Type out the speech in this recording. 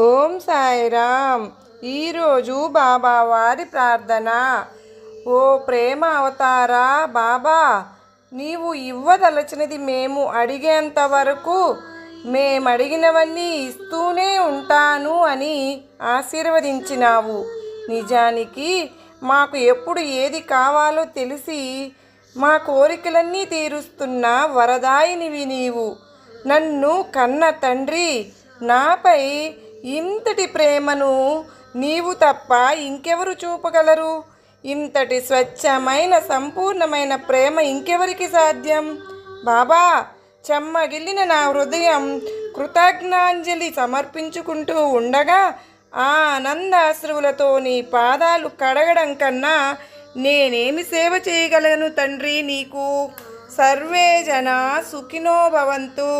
ఓం సాయిరామ్. ఈరోజు బాబా వారి ప్రార్థన. ఓ ప్రేమ అవతారా బాబా, నీవు ఇవ్వదలచినది మేము అడిగేంత వరకు మేమడిగినవన్నీ ఇస్తూనే ఉంటాను అని ఆశీర్వదించినావు. నిజానికి మాకు ఎప్పుడు ఏది కావాలో తెలిసి మా కోరికలన్నీ తీరుస్తున్న వరదాయినివి నీవు. నన్ను కన్న తండ్రి, నాపై ఇంతటి ప్రేమను నీవు తప్ప ఇంకెవరు చూపగలరు? ఇంతటి స్వచ్ఛమైన సంపూర్ణమైన ప్రేమ ఇంకెవరికి సాధ్యం? బాబా, చెమ్మగిల్లిన నా హృదయం కృతజ్ఞాంజలి సమర్పించుకుంటూ ఉండగా ఆనందాశ్రువులతో నీ పాదాలు కడగడం కన్నా నేనేమి సేవ చేయగలను తండ్రి నీకు? సర్వే జనా సుఖినో భవంతు.